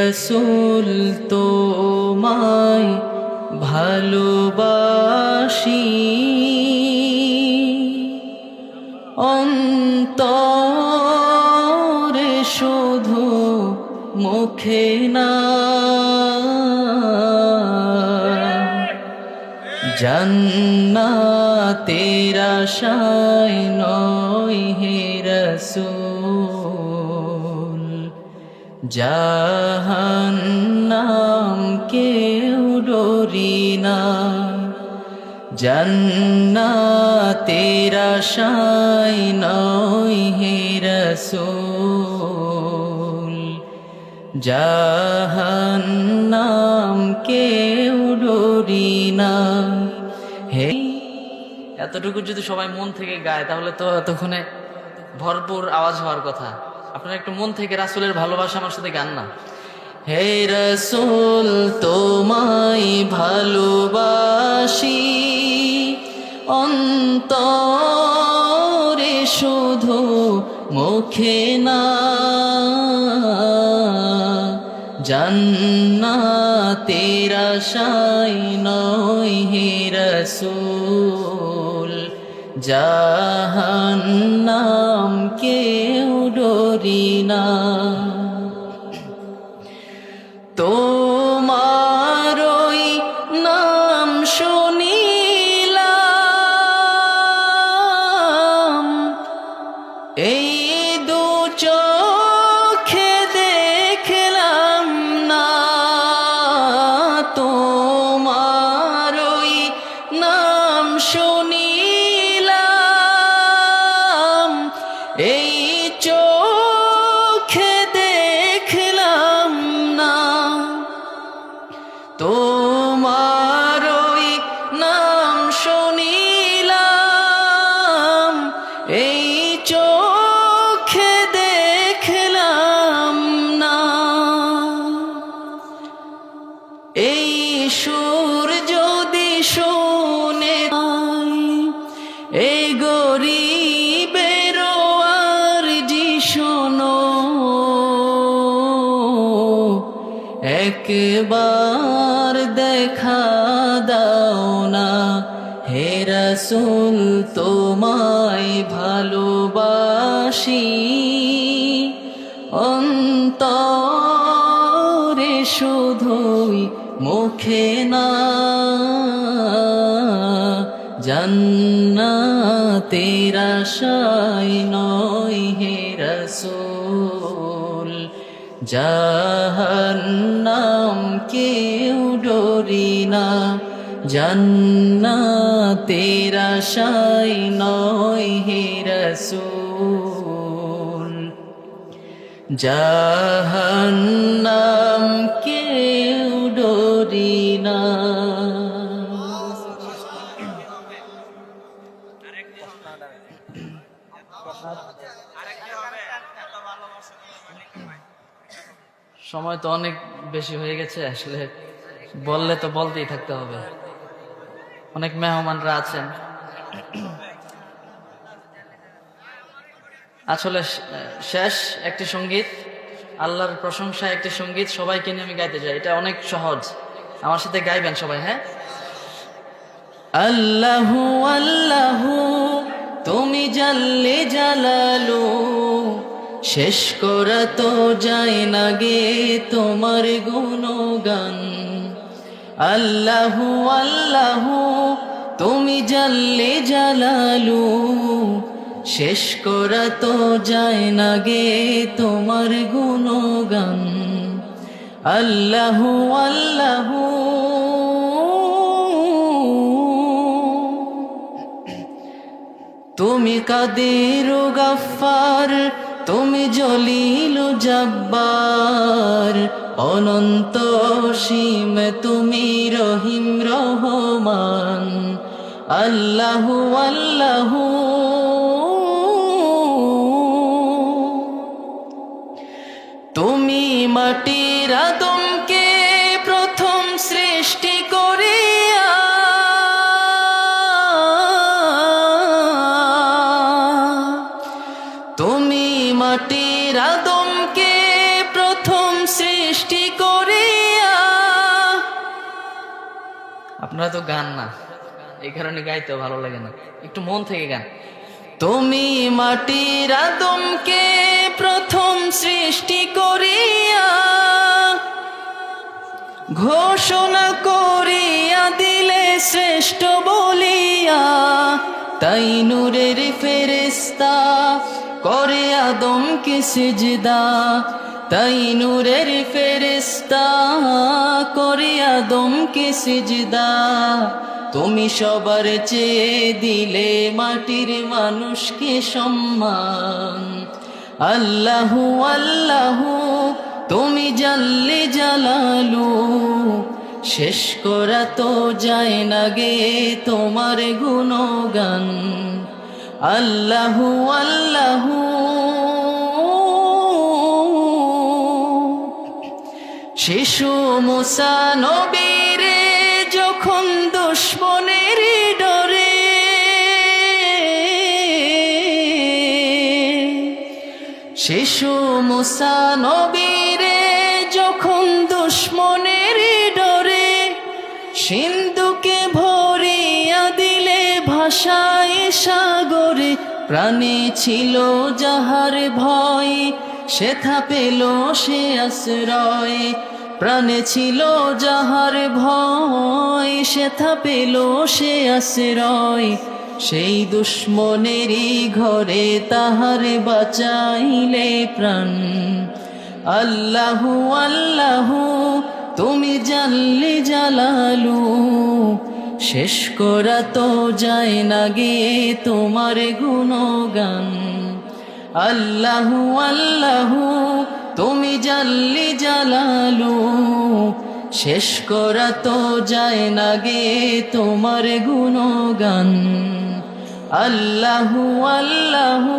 রসূল তোমায় ভালোবাসি, অন্তরে শুধু মুখে না। জান্নাতের আশায় নয় হে রসূল, জাহান্নাম কেউ ডরি না। জান্নাতের আশায় নয় হে রসূল, জাহান্নাম কেউ ডরি না। হে, এতটুকু যদি সবাই মন থেকে গায় তাহলে তো এতক্ষণে ভরপুর আওয়াজ হওয়ার কথা। আপনারা একটু মন থেকে রাসূলের ভালোবাসা আমার সাথে গান না। হে রসূল তোমায় ভালোবাসি, অন্তরে শুধু মুখে না। জান্নাতের আশায় নয় হে রসূল, জাহান্নাম কেউ ডরি না। তোমারই নাম শুনিলাম, এই দু চোখে দেখলাম না। তোমারই নাম শুনিলাম, এই চোখে দেখলাম না। তোমারই নাম শুনিলাম, এই চোখে দেখলাম না। এই সুর যদি শুনে এই গরিবের আরজি শোনো, একবার দেখা দাও না। হে রসূল তোমায় ভালোবাসি, অন্তরে শুধুই মুখে না। জান্নাতের আশায় নয় হে রসূল, জাহান্নাম কেউ ডরি না। জান্নাতের আশায় নয় হে রসূল, জাহান্নাম কেউ ডরি না। সময় তো অনেক বেশি হয়ে গেছে, আসলে বললে তো বলতেই থাকতে হবে। অনেক মেহমানরা আছেন। আসলে শেষ একটি সঙ্গীত, আল্লাহর প্রশংসায় একটি সঙ্গীত সবাইকে নিয়ে আমি গাইতে যাই। এটা অনেক সহজ, আমার সাথে গাইবেন সবাই। হ্যাঁ, আল্লাহু আল্লাহু তুমি জাল্লে জালালু, শেষ করা তো যায় না গে তোমার গুণগান। আল্লাহু আল্লাহু তুমি জাল্লে জালালু, শেষ করা তো যায় না গে তোমার গুণগান। আল্লাহু আল্লাহু তুমি কাদের গাফফার, তুমি জলিল জব্বার, অনন্ত সীম তুমি রহিম রহমান। আল্লাহু আল্লাহু তুমি মাটির আদমকে প্রথম সৃষ্টি করিয়া, তুমি মাটির আদমকে প্রথম সৃষ্টি আপনারা তো গান না, এই কারণে গাইতেও ভালো লাগে না, একটু মন থেকে গান। তুমি মাটির আদমকে প্রথম সৃষ্টি করিয়া ঘোষণা করিয়া দিলে শ্রেষ্ঠ বলিয়া, তাই নূরের ফেরেশতা করে আদমকে সিজদা, তাই নূরের ফেরেশতা করে আদমকে সিজদা। তুমি সবার চেয়ে দিলে মাটির মানুষকে সম্মান। আল্লাহু আল্লাহু তুমি জাল্লে জালালু, শেষ করা তো যায় না গে তোমার গুণগান। আল্লাহু আল্লাহু শিশু মুসা নবীরে যখন দুশ্মনের ডরে শিশু মুসা নবীরে যখন দুশ্মনের ডরে সিন্ধুকে ভরিয়া দিলে ভাষায় সাগরে, প্রাণে ছিল যাহার ভয় সেথা পেল সে আশ্রয়। প্রাণে ছিল যাহার ভয় সেথা পেল সে আশ্রয়। সেই দুশ্মনেরই ঘরে তাহার বাঁচাইলে প্রাণ। আল্লাহু আল্লাহু তুমি জাল্লে জালালু, শেষ করা তো যায় না গে তোমার গুণগান। আল্লাহু আল্লাহু তুমি জাল্লে জালালু, শেষ করা তো যায় না গে তোমার গুণগান। আল্লাহু আল্লাহু